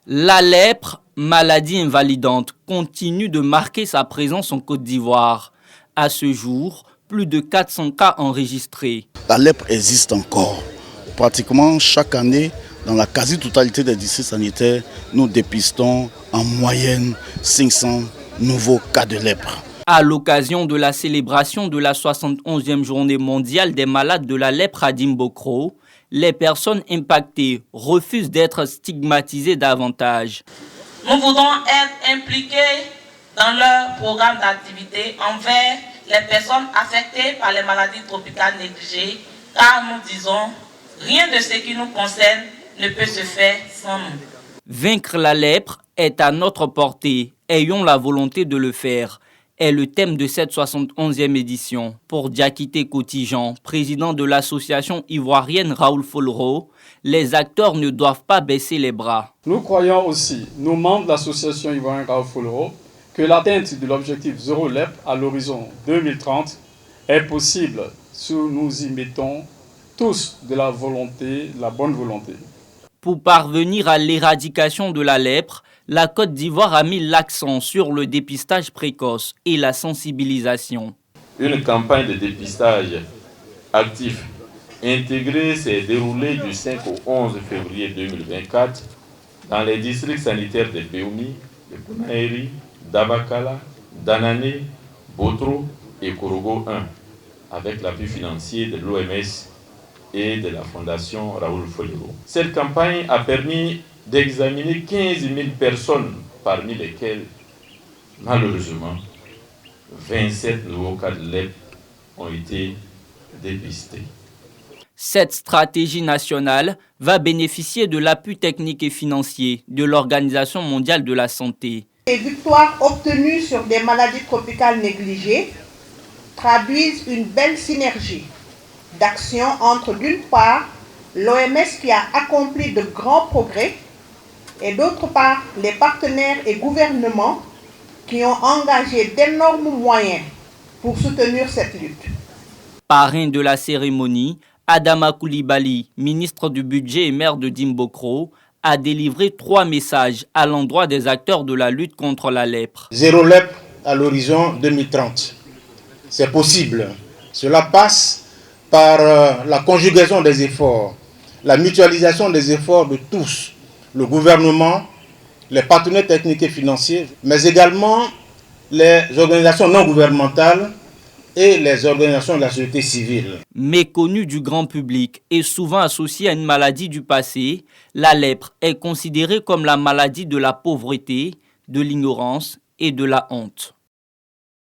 La lèpre, maladie invalidante, continue de marquer sa présence en Côte d'Ivoire. À ce jour, plus de 400 cas enregistrés. La lèpre existe encore. Pratiquement chaque année, dans la quasi-totalité des districts sanitaires, nous dépistons en moyenne 500 nouveaux cas de lèpre. À l'occasion de la célébration de la 71e journée mondiale des malades de la lèpre à Dimbokro, les personnes impactées refusent d'être stigmatisées davantage. Nous voudrons être impliqués dans leur programme d'activité envers les personnes affectées par les maladies tropicales négligées, car nous disons, rien de ce qui nous concerne ne peut se faire sans nous. Vaincre la lèpre est à notre portée. Ayons la volonté de le faire. Est le thème de cette 71e édition. Pour Diakité Cotijan, président de l'association ivoirienne Raoul Folro, les acteurs ne doivent pas baisser les bras. Nous croyons aussi, nous membres de l'association ivoirienne Raoul Folro, que l'atteinte de l'objectif zéro lèpre à l'horizon 2030 est possible si nous y mettons tous de la volonté, de la bonne volonté. Pour parvenir à l'éradication de la lèpre, la Côte d'Ivoire a mis l'accent sur le dépistage précoce et la sensibilisation. Une campagne de dépistage actif intégrée s'est déroulée du 5 au 11 février 2024 dans les districts sanitaires de Béoumi, de Kounaïri, d'Abakala, d'Anané, Botro et Korogo 1, avec l'appui financier de l'OMS et de la Fondation Raoul Folro. Cette campagne a permis d'examiner 15 000 personnes, parmi lesquelles, malheureusement, 27 nouveaux cas de lèpre ont été dépistés. Cette stratégie nationale va bénéficier de l'appui technique et financier de l'Organisation mondiale de la santé. Les victoires obtenues sur des maladies tropicales négligées traduisent une belle synergie d'action entre, d'une part, l'OMS qui a accompli de grands progrès et d'autre part, les partenaires et gouvernements qui ont engagé d'énormes moyens pour soutenir cette lutte. Parrain de la cérémonie, Adama Coulibaly, ministre du Budget et maire de Dimbokro, a délivré 3 messages à l'endroit des acteurs de la lutte contre la lèpre. Zéro lèpre à l'horizon 2030. C'est possible. Cela passe par la conjugaison des efforts, la mutualisation des efforts de tous, le gouvernement, les partenaires techniques et financiers, mais également les organisations non gouvernementales et les organisations de la société civile. Méconnue du grand public et souvent associée à une maladie du passé, la lèpre est considérée comme la maladie de la pauvreté, de l'ignorance et de la honte.